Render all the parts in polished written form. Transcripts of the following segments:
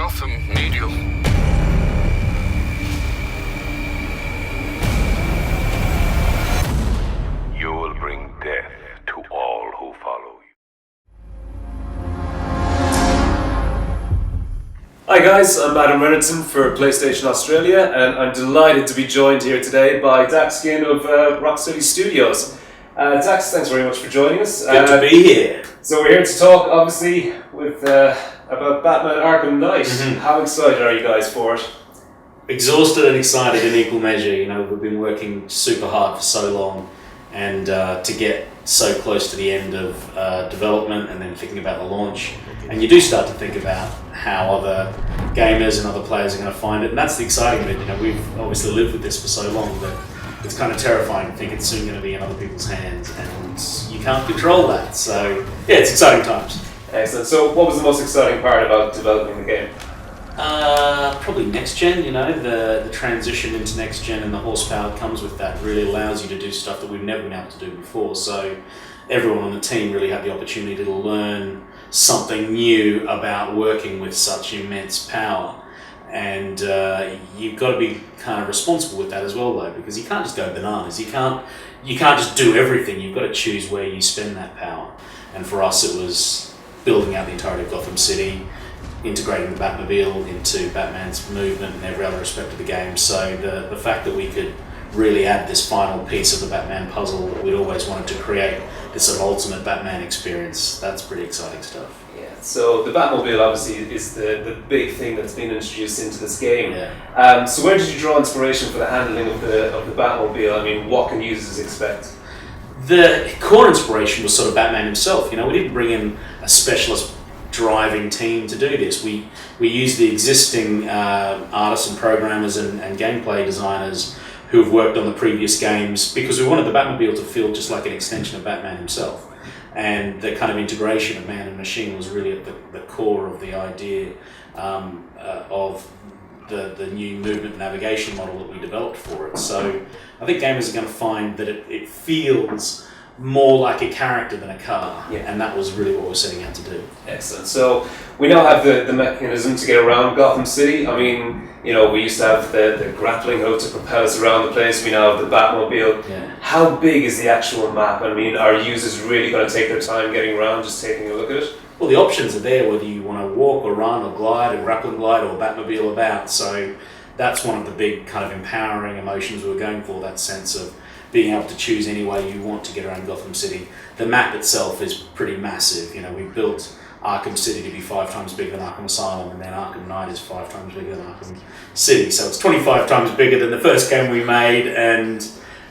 Gotham need you. You will bring death to all who follow you. Hi guys, I'm Adam Rennerton for PlayStation Australia, and I'm delighted to be joined here today by Dax Skin of Rocksteady Studios. Dax, thanks very much for joining us. Good to be here. So we're here to talk, obviously, with about Batman Arkham Knight. How excited are you guys for it? Exhausted and excited in equal measure. You know, we've been working super hard for so long, and to get so close to the end of development and then thinking about the launch, and you do start to think about how other gamers and other players are going to find it, and that's the exciting bit. You know, we've obviously lived with this for so long that it's kind of terrifying to think it's soon going to be in other people's hands, and you can't control that. So yeah, it's exciting times. Excellent. So what was the most exciting part about developing the game? Probably next gen. You know, the transition into next gen and the horsepower that comes with that really allows you to do stuff that we've never been able to do before. So everyone on the team really had the opportunity to learn something new about working with such immense power. And you've got to be kind of responsible with that as well, though, because you can't just go bananas. You can't just do everything. You've got to choose where you spend that power. And for us, it was building out the entirety of Gotham City, integrating the Batmobile into Batman's movement in every other aspect of the game. So the fact that we could really add this final piece of the Batman puzzle that we'd always wanted to create, this sort of ultimate Batman experience, that's pretty exciting stuff. Yeah. So the Batmobile obviously is the big thing that's been introduced into this game. Yeah. So where did you draw inspiration for the handling of the Batmobile? I mean, what can users expect? The core inspiration was sort of Batman himself. You know, we didn't bring in a specialist driving team to do this. We used the existing artists and programmers and gameplay designers who have worked on the previous games, because we wanted the Batmobile to feel just like an extension of Batman himself. And the kind of integration of man and machine was really at the core of the idea of the new movement navigation model that we developed for it. So I think gamers are going to find that it feels more like a character than a car, and that was really what we're setting out to do. Excellent. So we now have the mechanism to get around Gotham City. I mean, you know, we used to have the grappling hook to propel us around the place. We now have the Batmobile. Yeah. How big is the actual map? I mean, are users really going to take their time getting around, just taking a look at it? Well, the options are there, whether you want to walk or run or glide or grappling glide or Batmobile about. So that's one of the big kind of empowering emotions we were going for, that sense of being able to choose any way you want to get around Gotham City. The map itself is pretty massive. You know, we built Arkham City to be 5 times bigger than Arkham Asylum, and then Arkham Knight is 5 times bigger than Arkham City. So it's 25 times bigger than the first game we made, and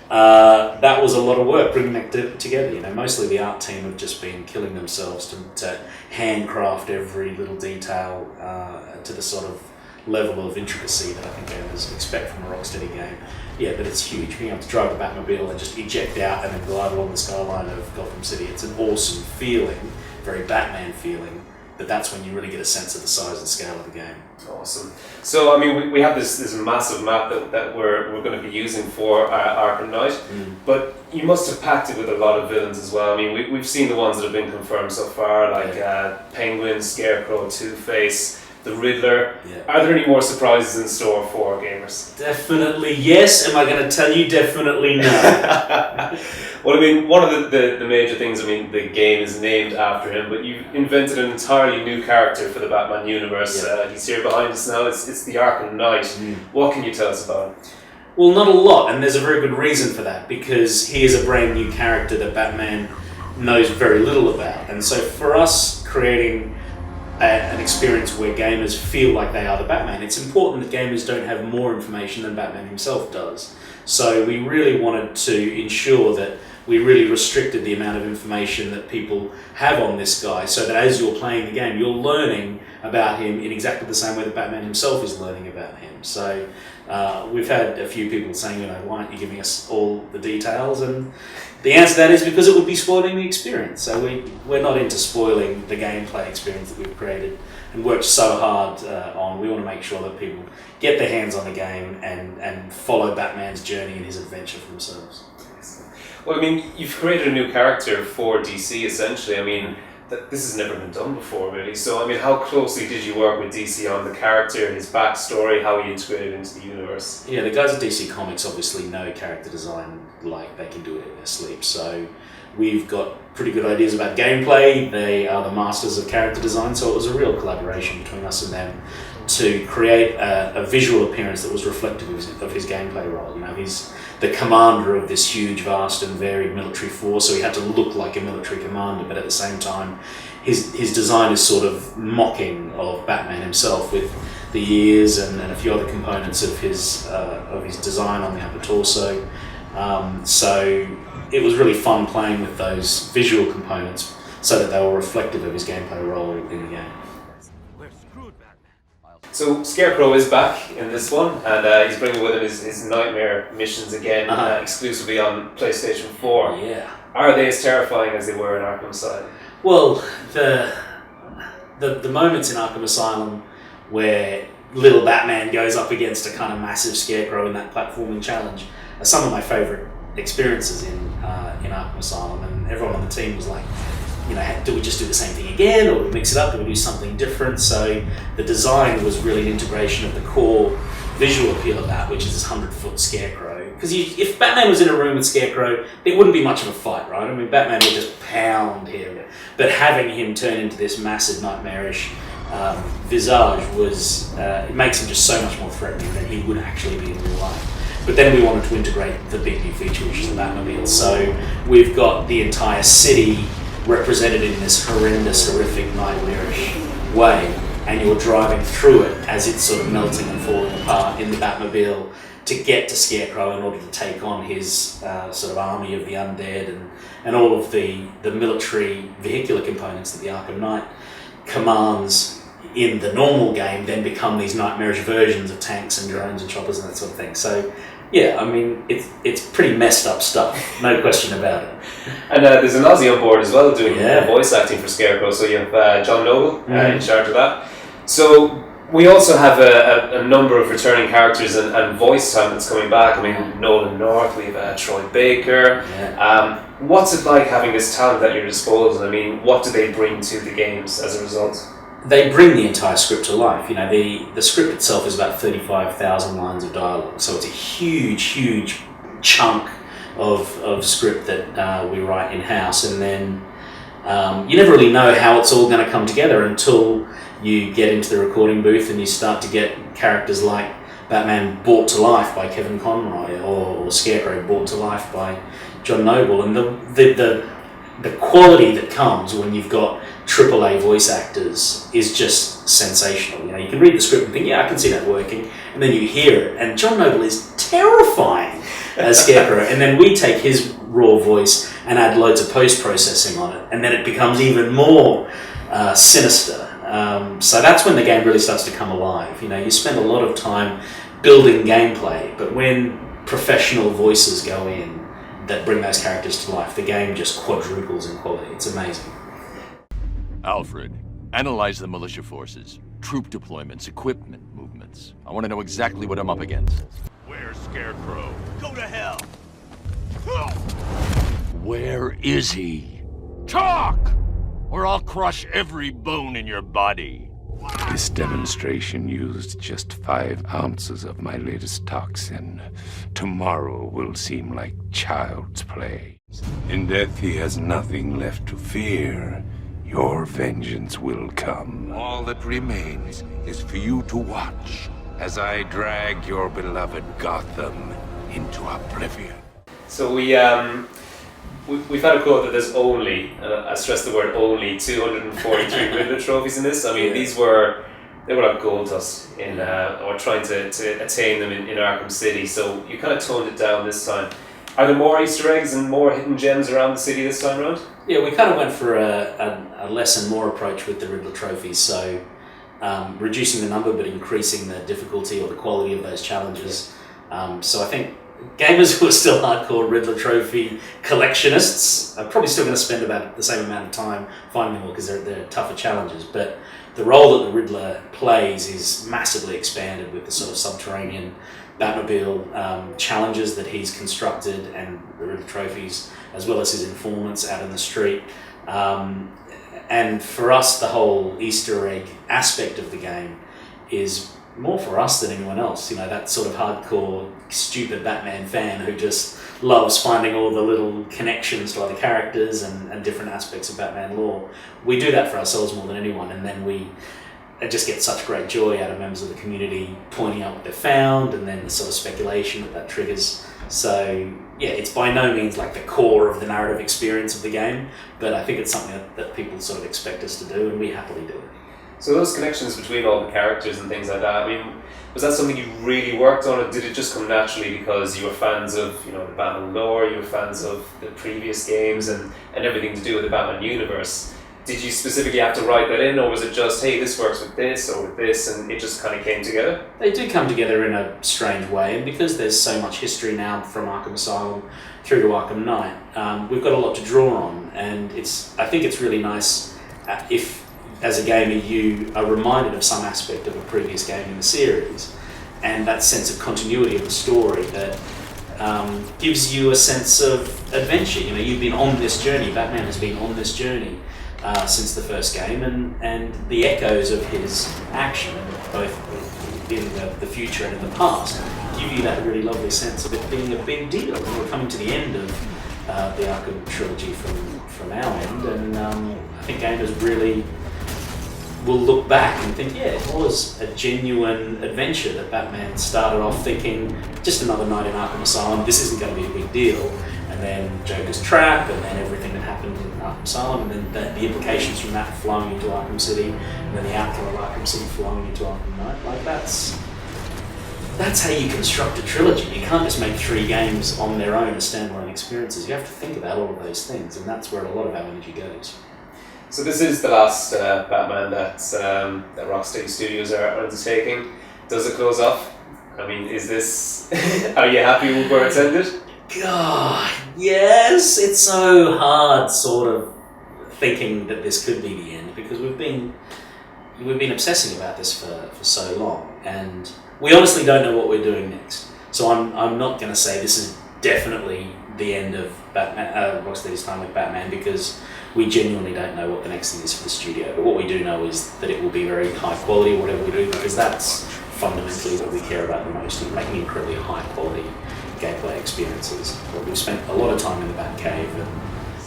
that was a lot of work bringing that together. You know, mostly the art team have just been killing themselves to handcraft every little detail to the sort of level of intricacy that I think gamers expect from a Rocksteady game. Yeah, but it's huge. Being able to drive the Batmobile and just eject out and then glide along the skyline of Gotham City, it's an awesome feeling, very Batman feeling, but that's when you really get a sense of the size and scale of the game. Awesome. So, I mean, we have this massive map that we're going to be using for Arkham Knight, but you must have packed it with a lot of villains as well. I mean, we've seen the ones that have been confirmed so far, like Penguin, Scarecrow, Two-Face, the Riddler. Yeah. Are there any more surprises in store for gamers? Definitely yes. Am I going to tell you definitely no? Well, I mean, one of the major things, I mean, the game is named after him, but you've invented an entirely new character for the Batman universe. Yeah. He's here behind us now. It's the Arkham Knight. What can you tell us about him? Well, not a lot, and there's a very good reason for that, because he is a brand new character that Batman knows very little about. And so for us creating an experience where gamers feel like they are the Batman, it's important that gamers don't have more information than Batman himself does. So we really wanted to ensure that we really restricted the amount of information that people have on this guy, so that as you're playing the game, you're learning about him in exactly the same way that Batman himself is learning about him. So we've had a few people saying, you know, why aren't you giving us all the details? And the answer to that is because it would be spoiling the experience. So we're not into spoiling the gameplay experience that we've created and worked so hard on. We want to make sure that people get their hands on the game and follow Batman's journey and his adventure for themselves. Well, I mean, you've created a new character for DC, essentially. I mean, that this has never been done before, really. So, I mean, how closely did you work with DC on the character, his backstory, how he integrated into the universe? Yeah, the guys at DC Comics obviously know character design like they can do it in their sleep. So we've got pretty good ideas about gameplay. They are the masters of character design, so it was a real collaboration between us and them to create a visual appearance that was reflective of his gameplay role. You know, he's the commander of this huge, vast and varied military force, so he had to look like a military commander, but at the same time his design is sort of mocking of Batman himself, with the ears and a few other components of his design on the upper torso. So it was really fun playing with those visual components so that they were reflective of his gameplay role in the game. So Scarecrow is back in this one, and he's bringing with him his Nightmare missions again, exclusively on PlayStation 4. Yeah. Are they as terrifying as they were in Arkham Asylum? Well, the moments in Arkham Asylum where little Batman goes up against a kind of massive Scarecrow in that platforming challenge are some of my favourite experiences in Arkham Asylum, and everyone on the team was like, you know, do we just do the same thing again, or do we mix it up, do we do something different? So the design was really an integration of the core visual appeal of that, which is this 100-foot Scarecrow. Because if Batman was in a room with Scarecrow, it wouldn't be much of a fight, right? I mean, Batman would just pound him. But having him turn into this massive, nightmarish visage it makes him just so much more threatening than he would actually be in real life. But then we wanted to integrate the big new feature, which is the Batmobile. So we've got the entire city represented in this horrendous, horrific, nightmarish way, and you're driving through it as it's sort of melting and falling apart in the Batmobile to get to Scarecrow in order to take on his sort of army of the undead and all of the military vehicular components that the Arkham Knight commands in the normal game then become these nightmarish versions of tanks and drones and choppers and that sort of thing. So yeah, I mean, it's pretty messed up stuff, no question about it. And there's an Aussie on board as well doing the voice acting for Scarecrow, so you have John Noble in charge of that. So we also have a number of returning characters and voice talents coming back. I mean, Nolan North, we have Troy Baker. Yeah. What's it like having this talent at your disposal? I mean, what do they bring to the games as a result? They bring the entire script to life. You know, the script itself is about 35,000 lines of dialogue, so it's a huge chunk of script that we write in-house, and then you never really know how it's all going to come together until you get into the recording booth and you start to get characters like Batman brought to life by Kevin Conroy, or Scarecrow brought to life by John Noble, and the quality that comes when you've got AAA voice actors is just sensational. You know, you can read the script and think, yeah, I can see that working, and then you hear it, and John Noble is terrifying as Scarecrow, and then we take his raw voice and add loads of post-processing on it, and then it becomes even more sinister. So that's when the game really starts to come alive. You know, you spend a lot of time building gameplay, but when professional voices go in that bring those characters to life, the game just quadruples in quality. It's amazing. Alfred, analyze the militia forces, troop deployments, equipment movements. I want to know exactly what I'm up against. Where's Scarecrow? Go to hell! Where is he? Talk! Or I'll crush every bone in your body. This demonstration used just 5 ounces of my latest toxin. Tomorrow will seem like child's play. In death, he has nothing left to fear. Your vengeance will come. All that remains is for you to watch as I drag your beloved Gotham into oblivion. So we've had a quote that there's only, and I stress the word only, 243 Riddler trophies in this. I mean, they were like gold dust in, or trying to attain them in Arkham City. So you kind of toned it down this time. Are there more Easter eggs and more hidden gems around the city this time around? Yeah, we kind of went for a less and more approach with the Riddler trophies. So reducing the number but increasing the difficulty or the quality of those challenges. So I think gamers who are still hardcore Riddler trophy collectionists are probably still going to spend about the same amount of time finding them all because they're tougher challenges. But the role that the Riddler plays is massively expanded with the sort of subterranean Batmobile challenges that he's constructed and the Riddler trophies, as well as his informants out in the street. And for us, the whole Easter egg aspect of the game is more for us than anyone else. You know, that sort of hardcore, stupid Batman fan who just loves finding all the little connections to other characters and different aspects of Batman lore. We do that for ourselves more than anyone, and then we just get such great joy out of members of the community pointing out what they've found, and then the sort of speculation that triggers. So yeah, it's by no means like the core of the narrative experience of the game, but I think it's something that people sort of expect us to do, and we happily do it. So those connections between all the characters and things like that, I mean, was that something you really worked on, or did it just come naturally because you were fans of, you know, the Batman lore, you were fans of the previous games and everything to do with the Batman universe? Did you specifically have to write that in, or was it just, hey, this works with this or with this, and it just kind of came together? They do come together in a strange way, and because there's so much history now from Arkham Asylum through to Arkham Knight, we've got a lot to draw on, and I think it's really nice if, as a gamer, you are reminded of some aspect of a previous game in the series, and that sense of continuity of the story that gives you a sense of adventure. You know, you've been on this journey, Batman has been on this journey since the first game, and the echoes of his action, both in the future and in the past, give you that really lovely sense of it being a big deal. And we're coming to the end of the Arkham trilogy from our end, and I think gamers really will look back and think, yeah, it was a genuine adventure that Batman started off thinking, just another night in Arkham Asylum, this isn't going to be a big deal. And then Joker's trap, and then everything that happened in Arkham Asylum, and then the implications from that flowing into Arkham City, and then the outcome of Arkham City flowing into Arkham Knight. Like, that's how you construct a trilogy. You can't just make 3 games on their own as standalone experiences. You have to think about all of those things, and that's where a lot of our energy goes. So this is the last Batman that Rocksteady Studios are undertaking. Does it close off? I mean, is this... Are you happy with where it's ended? God, yes. It's so hard sort of thinking that this could be the end, because we've been obsessing about this for so long, and we honestly don't know what we're doing next. So I'm not going to say this is definitely the end of Batman, Rocksteady's time with Batman, because we genuinely don't know what the next thing is for the studio. But what we do know is that it will be very high quality, whatever we do, because that's fundamentally what we care about the most, is making incredibly high quality gameplay experiences. But we've spent a lot of time in the Batcave, and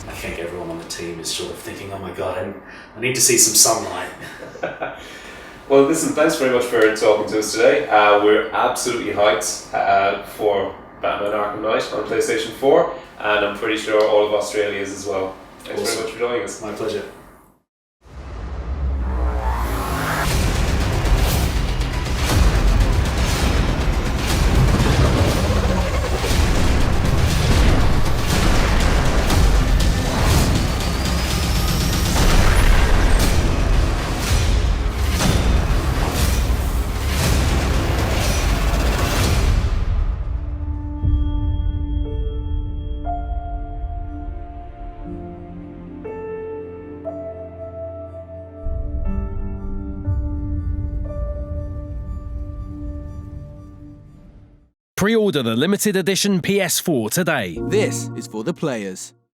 I think everyone on the team is sort of thinking, oh my god, I need to see some sunlight. Well, listen, thanks very much for talking to us today. We're absolutely hyped for Batman Arkham Knight on PlayStation 4, and I'm pretty sure all of Australia is as well. Thanks very much for joining us. My pleasure. Pre-order the limited edition PS4 today. This is for the players.